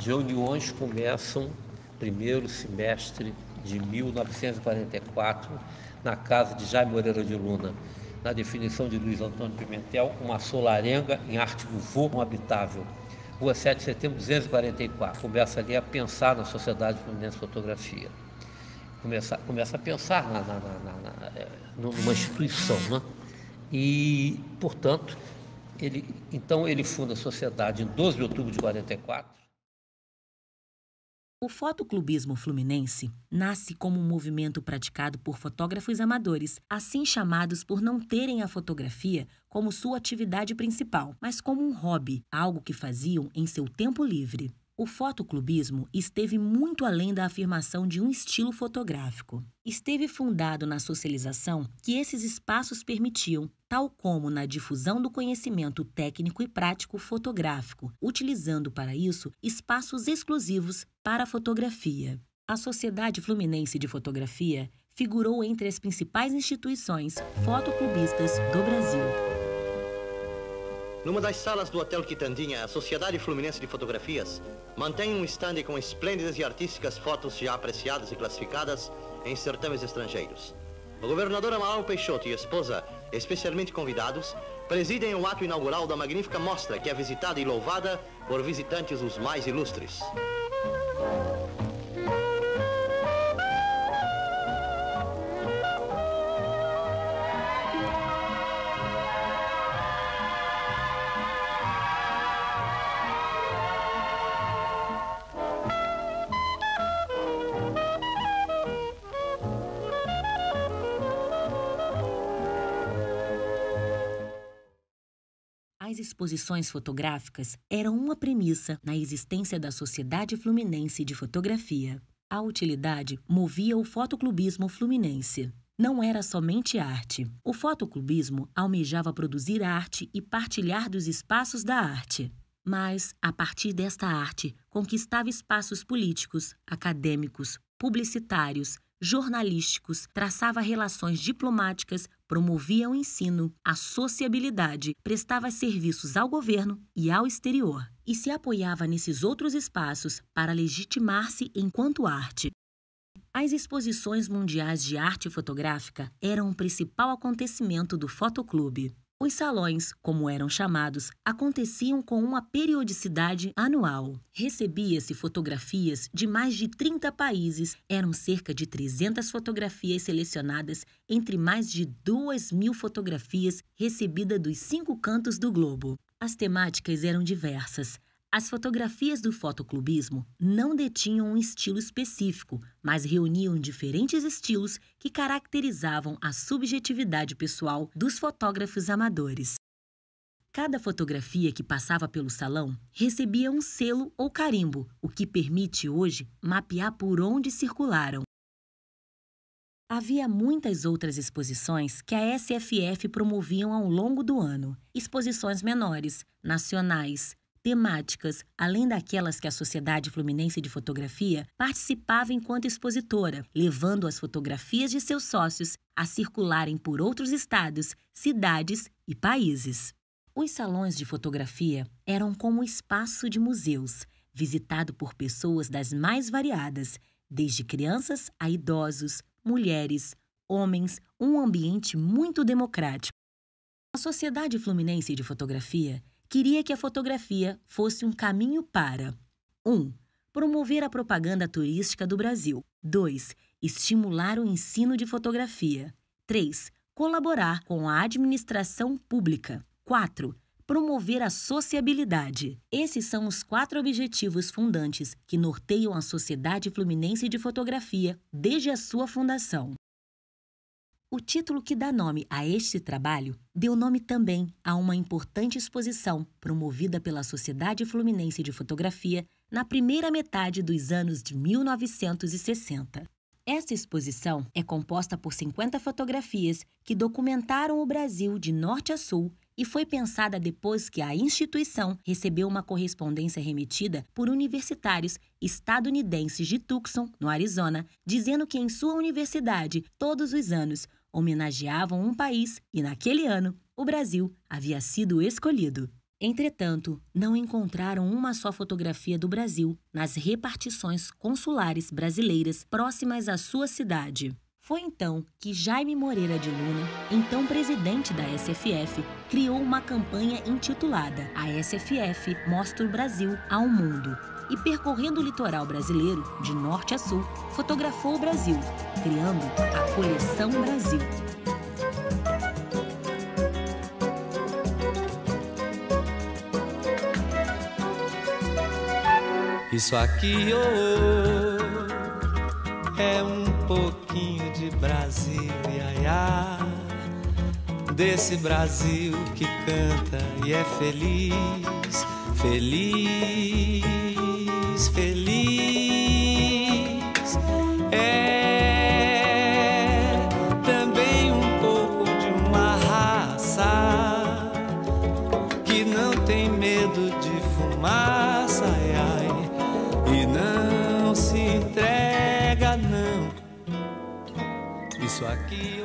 As reuniões começam no primeiro semestre de 1944, na casa de Jaime Moreira de Luna, na definição de Luiz Antônio Pimentel, uma solarenga em arte nouveau, habitável. Rua 7 de setembro, 244. Começa ali a pensar na Sociedade Fluminense de Fotografia. Começa a pensar numa instituição, né? E, portanto, ele funda a sociedade em 12 de outubro de 44. O fotoclubismo fluminense nasce como um movimento praticado por fotógrafos amadores, assim chamados por não terem a fotografia como sua atividade principal, mas como um hobby, algo que faziam em seu tempo livre. O fotoclubismo esteve muito além da afirmação de um estilo fotográfico. Esteve fundado na socialização que esses espaços permitiam, tal como na difusão do conhecimento técnico e prático fotográfico, utilizando para isso espaços exclusivos para a fotografia. A Sociedade Fluminense de Fotografia figurou entre as principais instituições fotoclubistas do Brasil. Numa das salas do Hotel Quitandinha, a Sociedade Fluminense de Fotografias mantém um estande com esplêndidas e artísticas fotos já apreciadas e classificadas em certames estrangeiros. O governador Amaral Peixoto e esposa, especialmente convidados, presidem o ato inaugural da magnífica mostra que é visitada e louvada por visitantes os mais ilustres. As exposições fotográficas eram uma premissa na existência da Sociedade Fluminense de Fotografia. A utilidade movia o fotoclubismo fluminense. Não era somente arte. O fotoclubismo almejava produzir arte e partilhar dos espaços da arte. Mas, a partir desta arte, conquistava espaços políticos, acadêmicos, publicitários, jornalísticos, traçava relações diplomáticas, promovia o ensino, a sociabilidade, prestava serviços ao governo e ao exterior, e se apoiava nesses outros espaços para legitimar-se enquanto arte. As exposições mundiais de arte fotográfica eram o principal acontecimento do fotoclube. Os salões, como eram chamados, aconteciam com uma periodicidade anual. Recebia-se fotografias de mais de 30 países. Eram cerca de 300 fotografias selecionadas entre mais de 2.000 fotografias recebidas dos 5 cantos do globo. As temáticas eram diversas. As fotografias do fotoclubismo não detinham um estilo específico, mas reuniam diferentes estilos que caracterizavam a subjetividade pessoal dos fotógrafos amadores. Cada fotografia que passava pelo salão recebia um selo ou carimbo, o que permite hoje mapear por onde circularam. Havia muitas outras exposições que a SFF promoviam ao longo do ano. Exposições menores, nacionais, temáticas, além daquelas que a Sociedade Fluminense de Fotografia participava enquanto expositora, levando as fotografias de seus sócios a circularem por outros estados, cidades e países. Os salões de fotografia eram como um espaço de museus, visitado por pessoas das mais variadas, desde crianças a idosos, mulheres, homens, um ambiente muito democrático. A Sociedade Fluminense de Fotografia queria que a fotografia fosse um caminho para 1. Promover a propaganda turística do Brasil. 2. Estimular o ensino de fotografia. 3. Colaborar com a administração pública. 4. Promover a sociabilidade. Esses são os 4 objetivos fundantes que norteiam a Sociedade Fluminense de Fotografia desde a sua fundação. O título que dá nome a este trabalho deu nome também a uma importante exposição promovida pela Sociedade Fluminense de Fotografia na primeira metade dos anos de 1960. Esta exposição é composta por 50 fotografias que documentaram o Brasil de norte a sul e foi pensada depois que a instituição recebeu uma correspondência remetida por universitários estadunidenses de Tucson, no Arizona, dizendo que em sua universidade, todos os anos, homenageavam um país e, naquele ano, o Brasil havia sido escolhido. Entretanto, não encontraram uma só fotografia do Brasil nas repartições consulares brasileiras próximas à sua cidade. Foi então que Jaime Moreira de Luna, então presidente da SFF, criou uma campanha intitulada A SFF Mostra o Brasil ao Mundo. E percorrendo o litoral brasileiro, de norte a sul, fotografou o Brasil, criando a Coleção Brasil. Isso aqui é um pouquinho de Brasil, iaiá, desse Brasil que canta e é feliz, feliz, feliz. É também um pouco de uma raça que não tem medo de fumaça, e não se entrega, não. Isso aqui.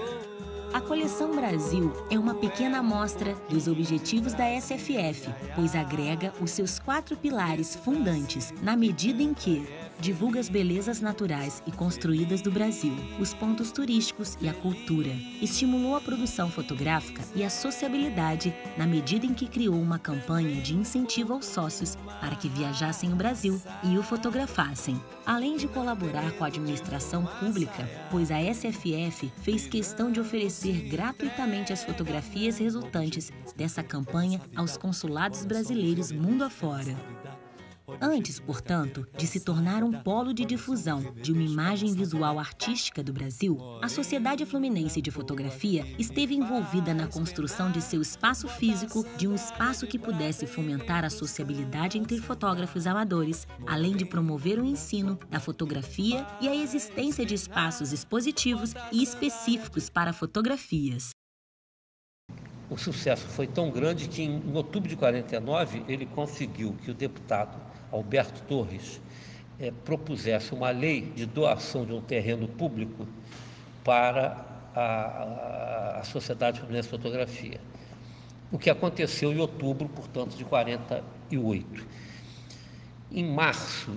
A Coleção Brasil é uma pequena amostra dos objetivos da SFF, pois agrega os seus 4 pilares fundantes, na medida em que divulga as belezas naturais e construídas do Brasil, os pontos turísticos e a cultura. Estimulou a produção fotográfica e a sociabilidade na medida em que criou uma campanha de incentivo aos sócios para que viajassem o Brasil e o fotografassem. Além de colaborar com a administração pública, pois a SFF fez questão de oferecer gratuitamente as fotografias resultantes dessa campanha aos consulados brasileiros mundo afora. Antes, portanto, de se tornar um polo de difusão de uma imagem visual artística do Brasil, a Sociedade Fluminense de Fotografia esteve envolvida na construção de seu espaço físico, de um espaço que pudesse fomentar a sociabilidade entre fotógrafos amadores, além de promover o ensino da fotografia e a existência de espaços expositivos e específicos para fotografias. O sucesso foi tão grande que, em outubro de 49, ele conseguiu que o deputado Alberto Torres propusesse uma lei de doação de um terreno público para a Sociedade Fluminense de Fotografia. O que aconteceu em outubro, portanto, de 48. Em março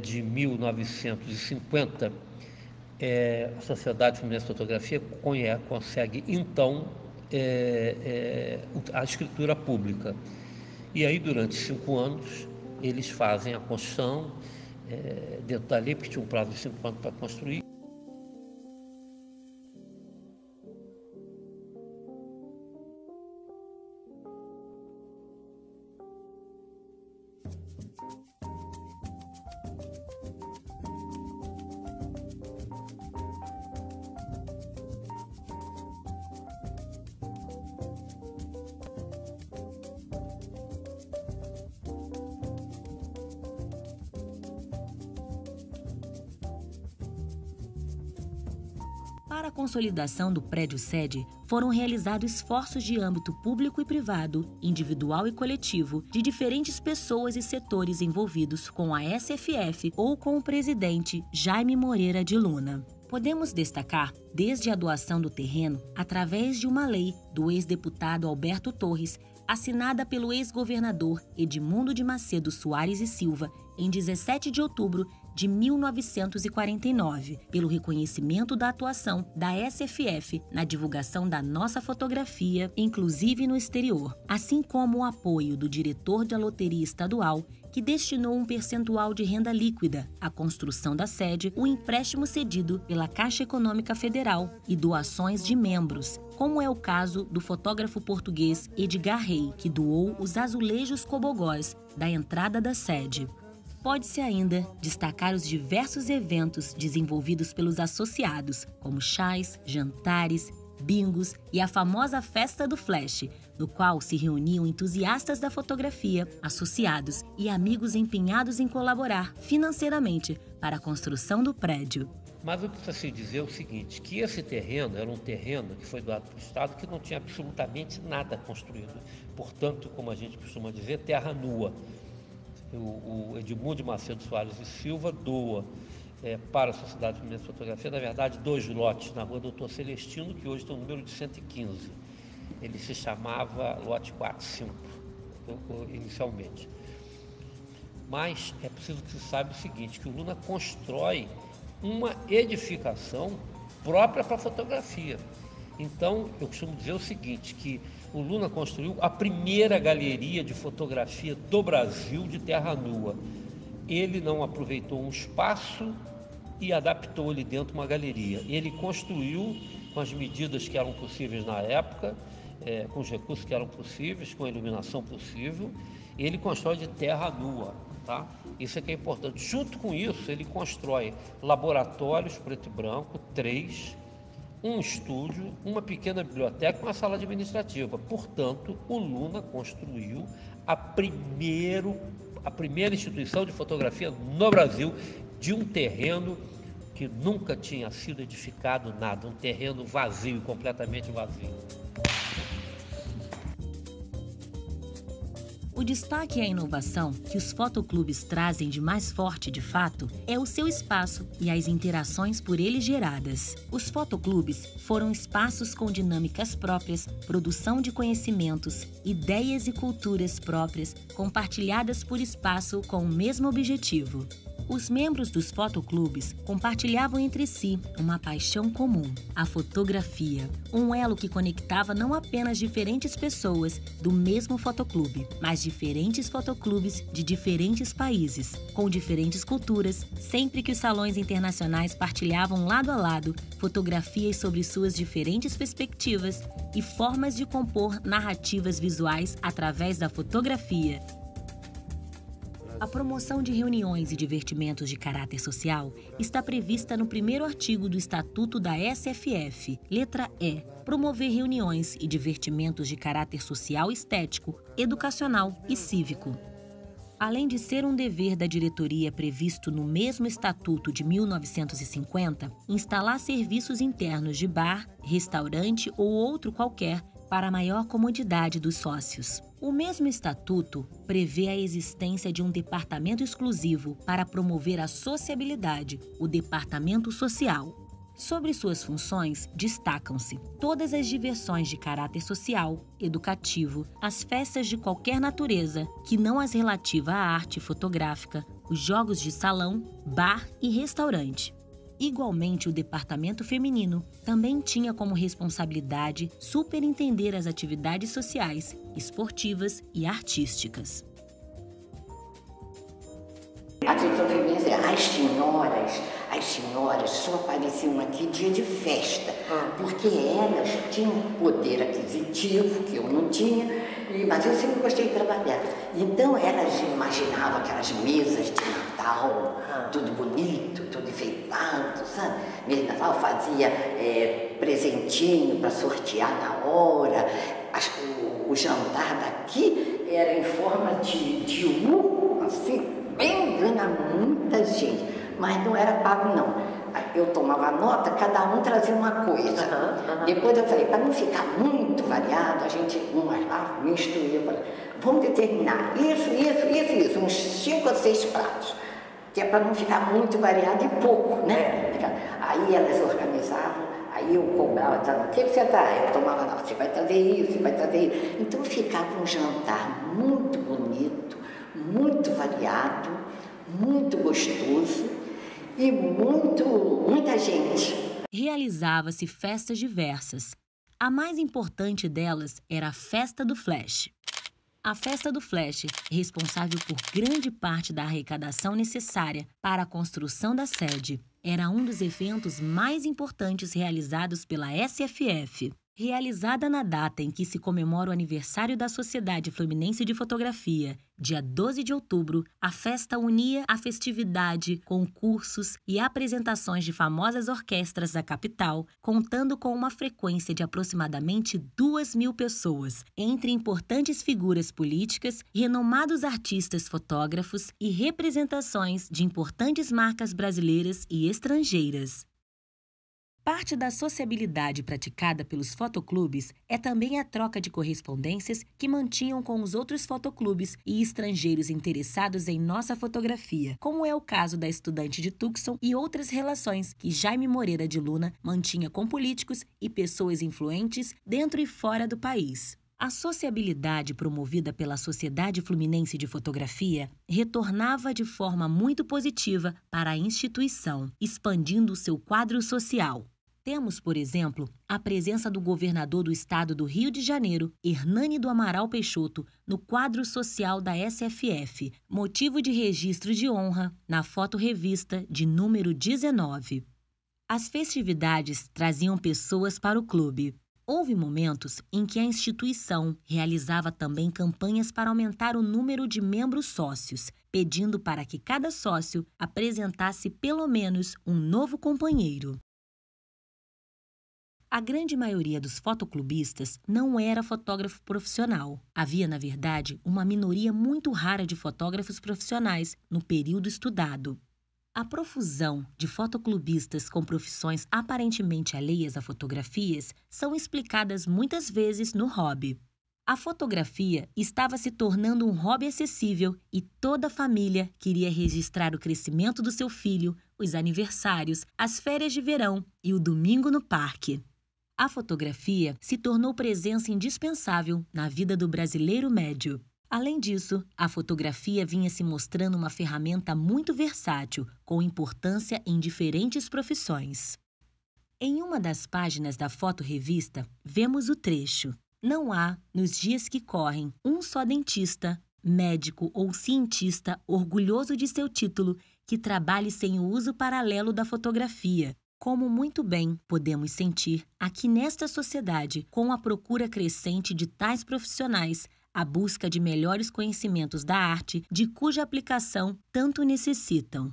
de 1950, a Sociedade Fluminense de Fotografia consegue, então, a escritura pública. E aí, durante 5 anos, eles fazem a construção dentro da lei, porque tinha um prazo de 5 anos para construir. Para a consolidação do prédio sede, foram realizados esforços de âmbito público e privado, individual e coletivo, de diferentes pessoas e setores envolvidos com a SFF ou com o presidente Jaime Moreira de Luna. Podemos destacar desde a doação do terreno através de uma lei do ex-deputado Alberto Torres, assinada pelo ex-governador Edmundo de Macedo Soares e Silva em 17 de outubro de 1949, pelo reconhecimento da atuação da SFF na divulgação da nossa fotografia, inclusive no exterior, assim como o apoio do diretor da Loteria Estadual, que destinou um percentual de renda líquida à construção da sede, o empréstimo cedido pela Caixa Econômica Federal e doações de membros, como é o caso do fotógrafo português Edgar Rey, que doou os azulejos cobogós da entrada da sede. Pode-se ainda destacar os diversos eventos desenvolvidos pelos associados, como chás, jantares, bingos e a famosa Festa do Flash, no qual se reuniam entusiastas da fotografia, associados e amigos empenhados em colaborar financeiramente para a construção do prédio. Mas o que precisa se dizer é o seguinte, que esse terreno era um terreno que foi doado para o Estado que não tinha absolutamente nada construído. Portanto, como a gente costuma dizer, terra nua. O Edmundo de Macedo Soares e Silva doa para a Sociedade Fluminense de Fotografia, na verdade, 2 lotes na rua Doutor Celestino, que hoje tem um número de 115. Ele se chamava lote 4-5. inicialmente. Mas é preciso que se saiba o seguinte, que o Luna constrói uma edificação própria para a fotografia. Então, eu costumo dizer o seguinte, que o Luna construiu a primeira galeria de fotografia do Brasil de terra nua. Ele não aproveitou um espaço e adaptou ali dentro uma galeria. Ele construiu com as medidas que eram possíveis na época, com os recursos que eram possíveis, com a iluminação possível, ele constrói de terra nua, tá? Isso é que é importante. Junto com isso, ele constrói laboratórios preto e branco, 3, um estúdio, uma pequena biblioteca e uma sala administrativa. Portanto, o Luna construiu a primeira instituição de fotografia no Brasil de um terreno que nunca tinha sido edificado nada, um terreno vazio, completamente vazio. O destaque e a inovação que os fotoclubes trazem de mais forte, de fato, é o seu espaço e as interações por ele geradas. Os fotoclubes foram espaços com dinâmicas próprias, produção de conhecimentos, ideias e culturas próprias, compartilhadas por espaço com o mesmo objetivo. Os membros dos fotoclubes compartilhavam entre si uma paixão comum, a fotografia, um elo que conectava não apenas diferentes pessoas do mesmo fotoclube, mas diferentes fotoclubes de diferentes países, com diferentes culturas, sempre que os salões internacionais partilhavam lado a lado fotografias sobre suas diferentes perspectivas e formas de compor narrativas visuais através da fotografia. A promoção de reuniões e divertimentos de caráter social está prevista no primeiro artigo do Estatuto da SFF, letra E, promover reuniões e divertimentos de caráter social, estético, educacional e cívico. Além de ser um dever da diretoria previsto no mesmo Estatuto de 1950, instalar serviços internos de bar, restaurante ou outro qualquer para maior comodidade dos sócios. O mesmo estatuto prevê a existência de um departamento exclusivo para promover a sociabilidade, o Departamento Social. Sobre suas funções, destacam-se todas as diversões de caráter social, educativo, as festas de qualquer natureza, que não as relativa à arte fotográfica, os jogos de salão, bar e restaurante. Igualmente, o departamento feminino também tinha como responsabilidade superintender as atividades sociais, esportivas e artísticas. A seção feminina, as senhoras só apareciam aqui dia de festa, porque elas tinham poder aquisitivo, que eu não tinha, mas eu sempre gostei de trabalhar. Então elas imaginavam aquelas mesas de Natal, tudo bonito, tudo enfeitado, sabe? Mesa de Natal fazia presentinho para sortear na hora. O jantar daqui era em forma de U, assim, bem ganha muita gente, mas não era pago não. Eu tomava nota, cada um trazia uma coisa. Depois eu falei, para não ficar muito variado, a gente, umas lá, me instruía, falei, vamos determinar isso, uns 5 ou 6 pratos, que é para não ficar muito variado e pouco, né? Aí elas organizavam, aí eu cobrava, sabe, o que você traz? Eu tomava nota, você vai trazer isso, você vai trazer isso. Então ficava um jantar muito bonito, muito variado, muito gostoso e muita gente. Realizava-se festas diversas. A mais importante delas era a Festa do Flash. A Festa do Flash, responsável por grande parte da arrecadação necessária para a construção da sede, era um dos eventos mais importantes realizados pela SFF. Realizada na data em que se comemora o aniversário da Sociedade Fluminense de Fotografia, dia 12 de outubro, a festa unia a festividade, concursos e apresentações de famosas orquestras da capital, contando com uma frequência de aproximadamente 2.000 pessoas, entre importantes figuras políticas, renomados artistas fotógrafos e representações de importantes marcas brasileiras e estrangeiras. Parte da sociabilidade praticada pelos fotoclubes é também a troca de correspondências que mantinham com os outros fotoclubes e estrangeiros interessados em nossa fotografia, como é o caso da estudante de Tucson e outras relações que Jaime Moreira de Luna mantinha com políticos e pessoas influentes dentro e fora do país. A sociabilidade promovida pela Sociedade Fluminense de Fotografia retornava de forma muito positiva para a instituição, expandindo seu quadro social. Temos, por exemplo, a presença do governador do estado do Rio de Janeiro, Hernani do Amaral Peixoto, no quadro social da SFF, motivo de registro de honra na fotorrevista de número 19. As festividades traziam pessoas para o clube. Houve momentos em que a instituição realizava também campanhas para aumentar o número de membros sócios, pedindo para que cada sócio apresentasse pelo menos um novo companheiro. A grande maioria dos fotoclubistas não era fotógrafo profissional. Havia, na verdade, uma minoria muito rara de fotógrafos profissionais no período estudado. A profusão de fotoclubistas com profissões aparentemente alheias a fotografias são explicadas muitas vezes no hobby. A fotografia estava se tornando um hobby acessível e toda a família queria registrar o crescimento do seu filho, os aniversários, as férias de verão e o domingo no parque. A fotografia se tornou presença indispensável na vida do brasileiro médio. Além disso, a fotografia vinha se mostrando uma ferramenta muito versátil, com importância em diferentes profissões. Em uma das páginas da fotorrevista, vemos o trecho: não há, nos dias que correm, um só dentista, médico ou cientista orgulhoso de seu título que trabalhe sem o uso paralelo da fotografia. Como muito bem podemos sentir aqui nesta sociedade, com a procura crescente de tais profissionais, a busca de melhores conhecimentos da arte, de cuja aplicação tanto necessitam.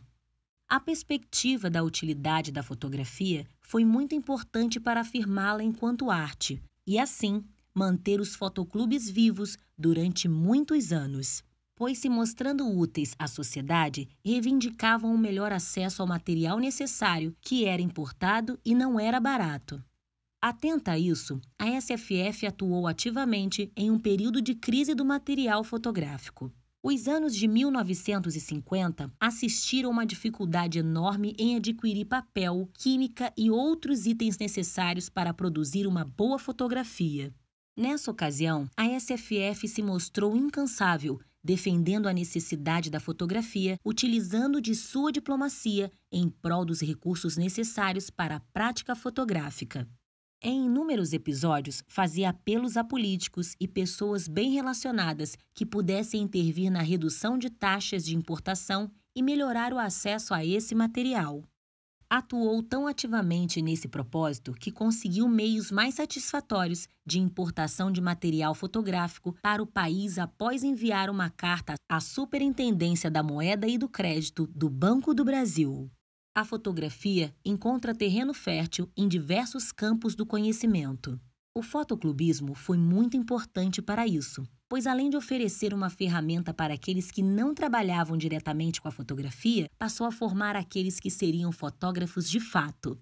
A perspectiva da utilidade da fotografia foi muito importante para afirmá-la enquanto arte e, assim, manter os fotoclubes vivos durante muitos anos, pois, se mostrando úteis à sociedade, reivindicavam o melhor acesso ao material necessário, que era importado e não era barato. Atenta a isso, a SFF atuou ativamente em um período de crise do material fotográfico. Os anos de 1950 assistiram a uma dificuldade enorme em adquirir papel, química e outros itens necessários para produzir uma boa fotografia. Nessa ocasião, a SFF se mostrou incansável, defendendo a necessidade da fotografia, utilizando de sua diplomacia em prol dos recursos necessários para a prática fotográfica. Em inúmeros episódios, fazia apelos a políticos e pessoas bem relacionadas que pudessem intervir na redução de taxas de importação e melhorar o acesso a esse material. Atuou tão ativamente nesse propósito que conseguiu meios mais satisfatórios de importação de material fotográfico para o país após enviar uma carta à Superintendência da Moeda e do Crédito do Banco do Brasil. A fotografia encontra terreno fértil em diversos campos do conhecimento. O fotoclubismo foi muito importante para isso, pois além de oferecer uma ferramenta para aqueles que não trabalhavam diretamente com a fotografia, passou a formar aqueles que seriam fotógrafos de fato.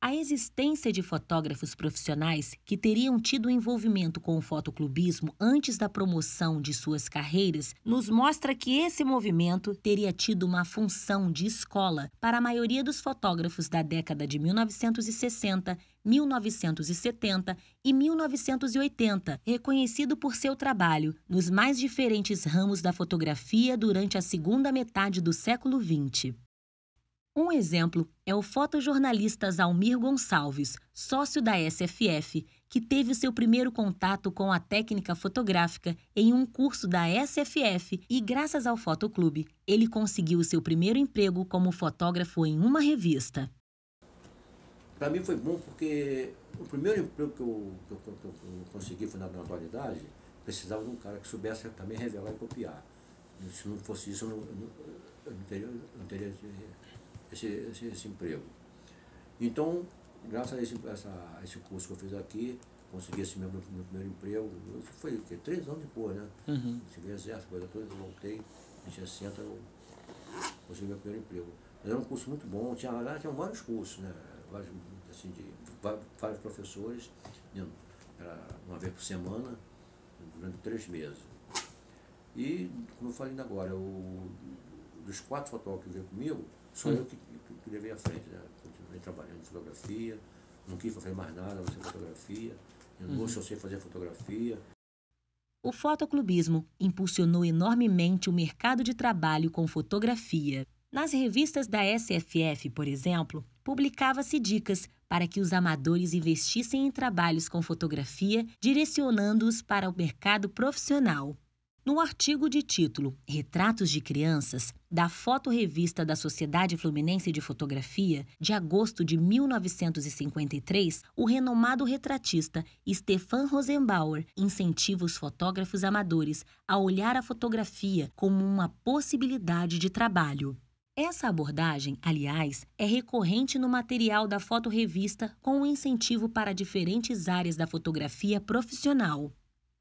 A existência de fotógrafos profissionais que teriam tido envolvimento com o fotoclubismo antes da promoção de suas carreiras nos mostra que esse movimento teria tido uma função de escola para a maioria dos fotógrafos da década de 1960, 1970 e 1980, reconhecido por seu trabalho nos mais diferentes ramos da fotografia durante a segunda metade do século XX. Um exemplo é o fotojornalista Zalmir Gonçalves, sócio da SFF, que teve seu primeiro contato com a técnica fotográfica em um curso da SFF e, graças ao fotoclube, ele conseguiu seu primeiro emprego como fotógrafo em uma revista. Para mim foi bom porque o primeiro emprego que eu consegui foi na atualidade, precisava de um cara que soubesse também revelar e copiar. Se não fosse isso, eu não teria esse emprego. Então, graças a esse curso que eu fiz aqui, consegui esse meu primeiro emprego. Foi 3 anos depois, né? Segui exército, coisa toda, eu voltei, em 60 eu consegui meu primeiro emprego. Mas era um curso muito bom, tinha vários cursos, né? Vários professores, era uma vez por semana, durante 3 meses. E, como eu falei ainda agora, dos 4 fotógrafos que veio comigo, sou eu que levei à frente, né? Continuei trabalhando em fotografia, não quis fazer mais nada, você fotografia, eu sei fazer fotografia. O fotoclubismo impulsionou enormemente o mercado de trabalho com fotografia. Nas revistas da SFF, por exemplo, publicava-se dicas para que os amadores investissem em trabalhos com fotografia, direcionando-os para o mercado profissional. No artigo de título Retratos de Crianças, da Fotorrevista da Sociedade Fluminense de Fotografia, de agosto de 1953, o renomado retratista Stefan Rosenbauer incentiva os fotógrafos amadores a olhar a fotografia como uma possibilidade de trabalho. Essa abordagem, aliás, é recorrente no material da Fotorrevista com um incentivo para diferentes áreas da fotografia profissional.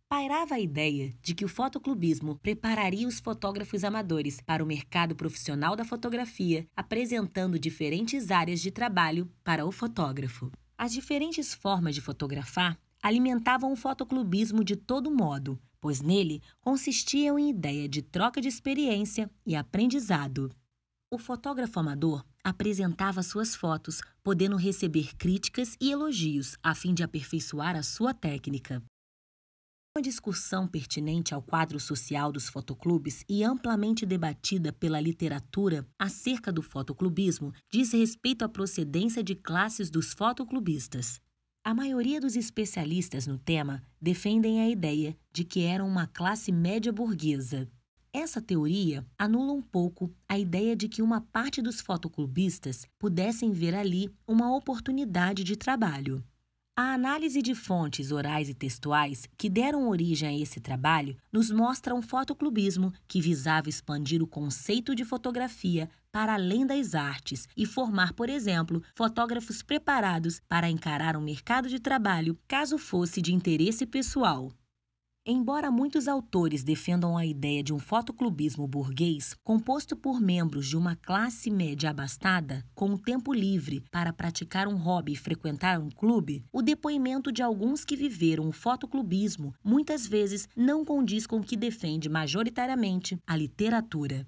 Pairava a ideia de que o fotoclubismo prepararia os fotógrafos amadores para o mercado profissional da fotografia, apresentando diferentes áreas de trabalho para o fotógrafo. As diferentes formas de fotografar alimentavam o fotoclubismo de todo modo, pois nele consistiam em ideia de troca de experiência e aprendizado. O fotógrafo amador apresentava suas fotos, podendo receber críticas e elogios a fim de aperfeiçoar a sua técnica. Uma discussão pertinente ao quadro social dos fotoclubes e amplamente debatida pela literatura acerca do fotoclubismo diz respeito à procedência de classes dos fotoclubistas. A maioria dos especialistas no tema defendem a ideia de que eram uma classe média burguesa. Essa teoria anula um pouco a ideia de que uma parte dos fotoclubistas pudessem ver ali uma oportunidade de trabalho. A análise de fontes orais e textuais que deram origem a esse trabalho nos mostra um fotoclubismo que visava expandir o conceito de fotografia para além das artes e formar, por exemplo, fotógrafos preparados para encarar um mercado de trabalho caso fosse de interesse pessoal. Embora muitos autores defendam a ideia de um fotoclubismo burguês, composto por membros de uma classe média abastada, com tempo livre para praticar um hobby e frequentar um clube, o depoimento de alguns que viveram o fotoclubismo muitas vezes não condiz com o que defende majoritariamente a literatura.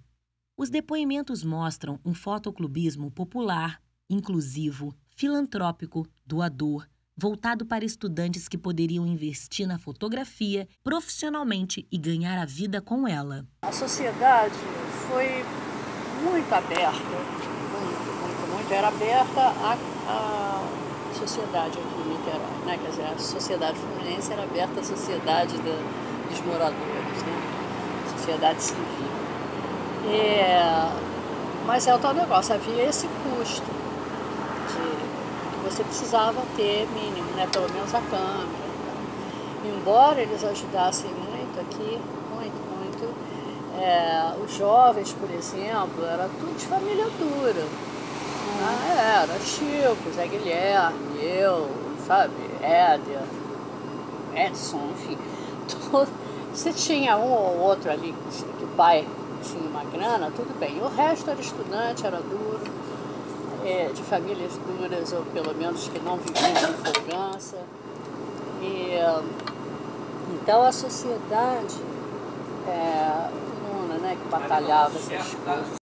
Os depoimentos mostram um fotoclubismo popular, inclusivo, filantrópico, doador, voltado para estudantes que poderiam investir na fotografia profissionalmente e ganhar a vida com ela. A sociedade foi muito aberta, muito era aberta à sociedade aqui em Niterói, né? Quer dizer, a sociedade fluminense era aberta à sociedade dos moradores, né? Sociedade civil. Mas é o tal negócio, havia esse custo você precisava ter mínimo, né? Pelo menos a câmera. Embora eles ajudassem muito aqui, muito, os jovens, por exemplo, era tudo de família dura. Era Chico, Zé Guilherme, eu, sabe, Éder, Edson, enfim. Se tinha um ou outro ali que o pai tinha uma grana, tudo bem. O resto era estudante, era duro. De famílias duras, ou pelo menos que não viviam de folgança. Então a sociedade comuna, né, que batalhava essas coisas.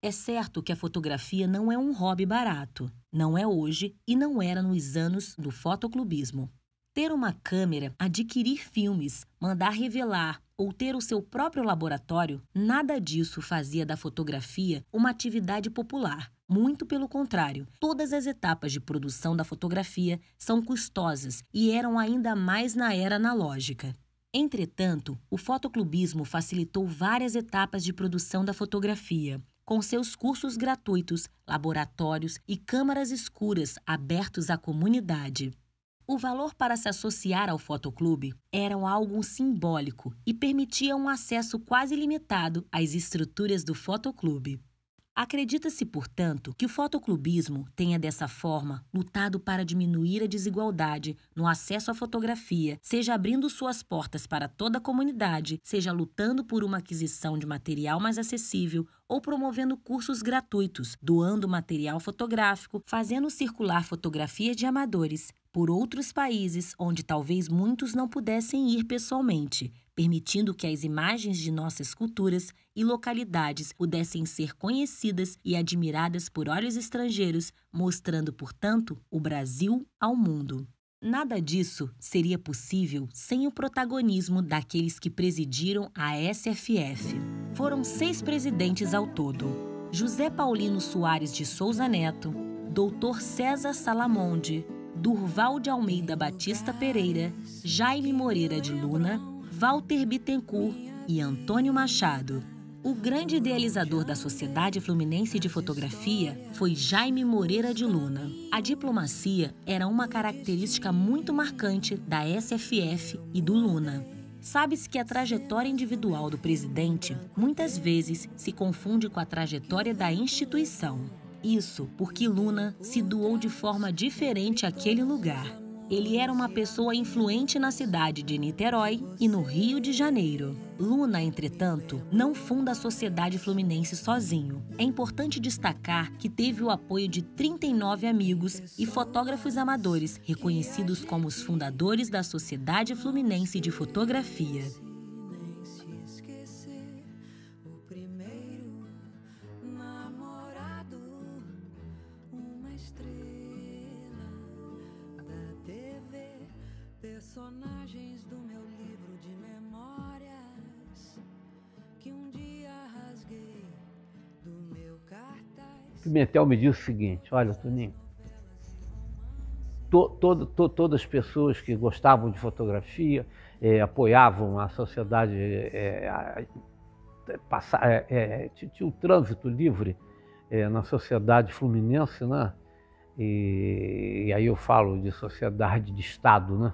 É certo que a fotografia não é um hobby barato. Não é hoje e não era nos anos do fotoclubismo. Ter uma câmera, adquirir filmes, mandar revelar ou ter o seu próprio laboratório, nada disso fazia da fotografia uma atividade popular. Muito pelo contrário, todas as etapas de produção da fotografia são custosas e eram ainda mais na era analógica. Entretanto, o fotoclubismo facilitou várias etapas de produção da fotografia, com seus cursos gratuitos, laboratórios e câmaras escuras abertos à comunidade. O valor para se associar ao fotoclube era algo simbólico e permitia um acesso quase limitado às estruturas do fotoclube. Acredita-se, portanto, que o fotoclubismo tenha, dessa forma, lutado para diminuir a desigualdade no acesso à fotografia, seja abrindo suas portas para toda a comunidade, seja lutando por uma aquisição de material mais acessível ou promovendo cursos gratuitos, doando material fotográfico, fazendo circular fotografias de amadores por outros países onde talvez muitos não pudessem ir pessoalmente, permitindo que as imagens de nossas culturas e localidades pudessem ser conhecidas e admiradas por olhos estrangeiros, mostrando, portanto, o Brasil ao mundo. Nada disso seria possível sem o protagonismo daqueles que presidiram a SFF. Foram 6 presidentes ao todo: José Paulino Soares de Souza Neto, Dr. César Salamonde, Durval de Almeida Batista Pereira, Jaime Moreira de Luna, Walter Bittencourt e Antônio Machado. O grande idealizador da Sociedade Fluminense de Fotografia foi Jaime Moreira de Luna. A diplomacia era uma característica muito marcante da SFF e do Luna. Sabe-se que a trajetória individual do presidente muitas vezes se confunde com a trajetória da instituição. Isso porque Luna se doou de forma diferente àquele lugar. Ele era uma pessoa influente na cidade de Niterói e no Rio de Janeiro. Luna, entretanto, não funda a Sociedade Fluminense sozinho. É importante destacar que teve o apoio de 39 amigos e fotógrafos amadores, reconhecidos como os fundadores da Sociedade Fluminense de Fotografia. Personagens do meu livro de memórias que um dia rasguei do meu cartaz. Pimentel me disse o seguinte: olha, Toninho, todas as pessoas que gostavam de fotografia, apoiavam a sociedade, tinha o trânsito livre na sociedade fluminense, né? E aí eu falo de sociedade de Estado, né?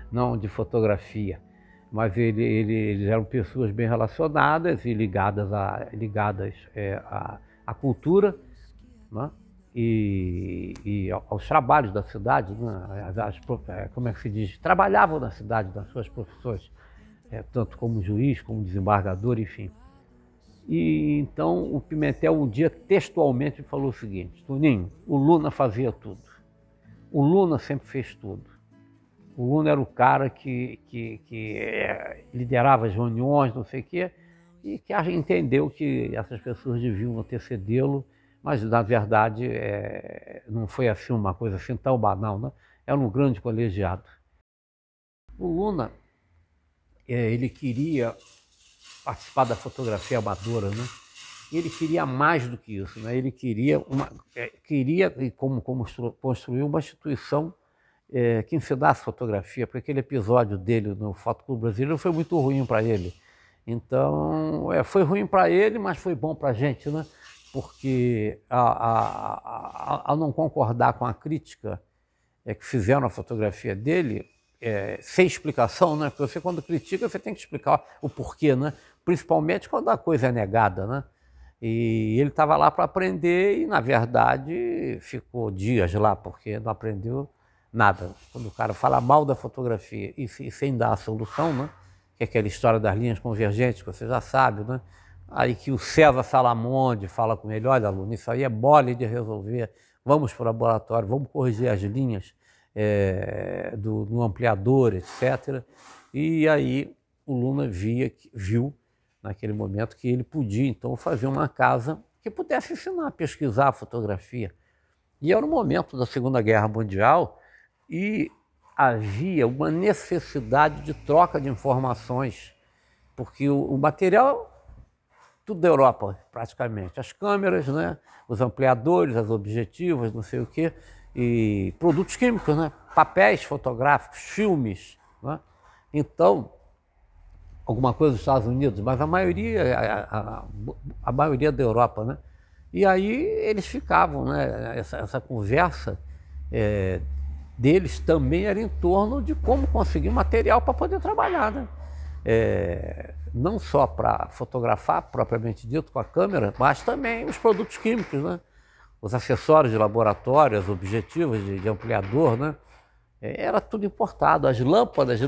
Não de fotografia, mas eles eram pessoas bem relacionadas e ligadas à cultura, né? e aos trabalhos da cidade, né? Como é que se diz? Trabalhavam na cidade, nas suas profissões, tanto como juiz, como desembargador, enfim. E então o Pimentel um dia textualmente falou o seguinte: Toninho, o Luna fazia tudo, o Luna sempre fez tudo. O Luna era o cara que liderava as reuniões, não sei o quê, e que entendeu que essas pessoas deviam antecedê-lo, mas na verdade não foi assim uma coisa assim tão banal, né? Era um grande colegiado. O Luna, ele queria participar da fotografia amadora, né? E ele queria mais do que isso, né? Ele queria construir uma instituição que ensinasse fotografia, porque aquele episódio dele no Fotoclube Brasileiro foi muito ruim para ele. Então, foi ruim para ele, mas foi bom para a gente, né? Porque ao não concordar com a crítica que fizeram a fotografia dele, sem explicação, né? Porque você, quando critica, você tem que explicar o porquê, né? Principalmente quando a coisa é negada, né? E ele estava lá para aprender e, na verdade, ficou dias lá, porque não aprendeu nada. Quando o cara fala mal da fotografia e sem dar a solução, né? Que é aquela história das linhas convergentes, que você já sabe, né? Aí que o César Salamonde fala com ele: olha, aluno, isso aí é mole de resolver, vamos para o laboratório, vamos corrigir as linhas do ampliador, etc. E aí o Luna viu, naquele momento, que ele podia, então, fazer uma casa que pudesse ensinar a pesquisar a fotografia. E era o momento da Segunda Guerra Mundial, e havia uma necessidade de troca de informações, porque o material, tudo da Europa, praticamente. As câmeras, né? Os ampliadores, as objetivas, não sei o quê, e produtos químicos, né? Papéis fotográficos, filmes, né? Então, alguma coisa dos Estados Unidos, mas a maioria da Europa, né? E aí eles ficavam, né? Essa conversa deles também era em torno de como conseguir material para poder trabalhar, né? Não só para fotografar, propriamente dito, com a câmera, mas também os produtos químicos, né? Os acessórios de laboratório, as objetivas de ampliador, né? Era tudo importado. As lâmpadas,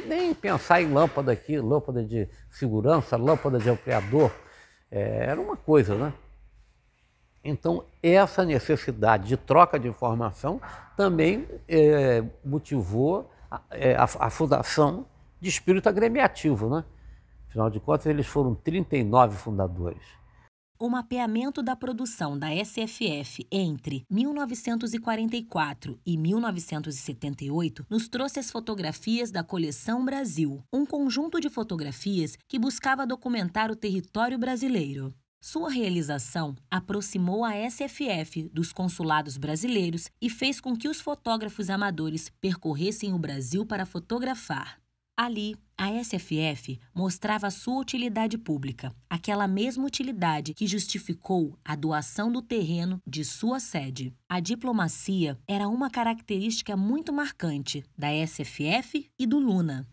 nem pensar em lâmpada aqui, lâmpada de segurança, lâmpada de ampliador, era uma coisa, né? Então, essa necessidade de troca de informação também motivou a fundação de espírito agremiativo, né? Afinal de contas, eles foram 39 fundadores. o mapeamento da produção da SFF entre 1944 e 1978 nos trouxe as fotografias da Coleção Brasil, um conjunto de fotografias que buscava documentar o território brasileiro. Sua realização aproximou a SFF dos consulados brasileiros e fez com que os fotógrafos amadores percorressem o Brasil para fotografar. Ali, a SFF mostrava a sua utilidade pública, aquela mesma utilidade que justificou a doação do terreno de sua sede. A diplomacia era uma característica muito marcante da SFF e do Luna.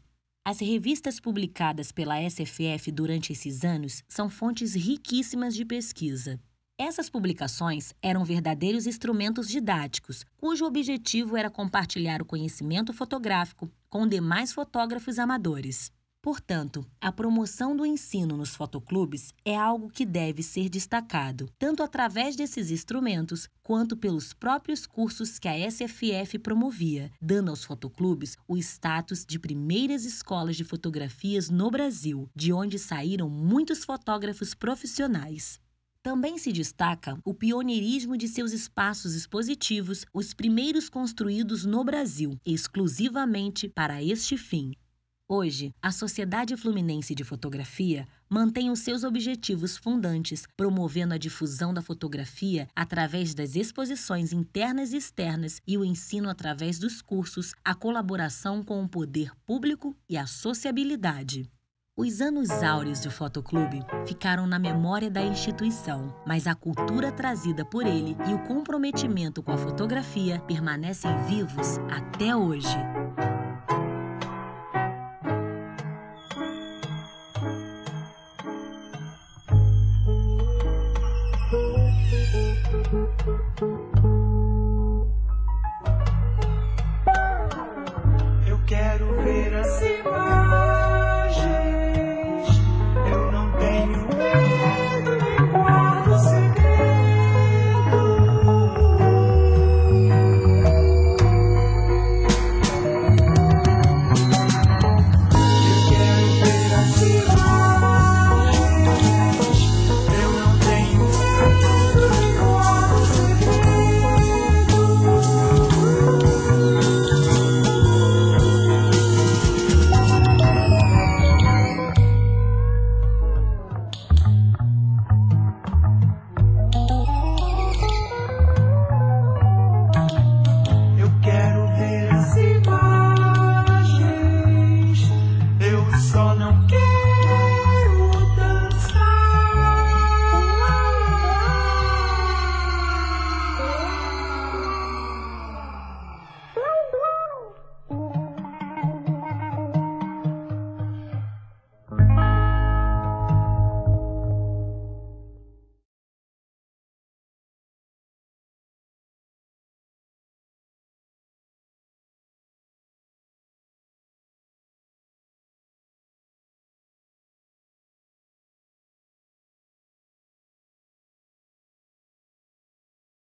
As revistas publicadas pela SFF durante esses anos são fontes riquíssimas de pesquisa. Essas publicações eram verdadeiros instrumentos didáticos, cujo objetivo era compartilhar o conhecimento fotográfico com demais fotógrafos amadores. Portanto, a promoção do ensino nos fotoclubes é algo que deve ser destacado, tanto através desses instrumentos, quanto pelos próprios cursos que a SFF promovia, dando aos fotoclubes o status de primeiras escolas de fotografias no Brasil, de onde saíram muitos fotógrafos profissionais. Também se destaca o pioneirismo de seus espaços expositivos, os primeiros construídos no Brasil, exclusivamente para este fim. Hoje, a Sociedade Fluminense de Fotografia mantém os seus objetivos fundantes, promovendo a difusão da fotografia através das exposições internas e externas e o ensino através dos cursos, a colaboração com o poder público e a sociabilidade. Os anos áureos do Fotoclube ficaram na memória da instituição, mas a cultura trazida por ele e o comprometimento com a fotografia permanecem vivos até hoje.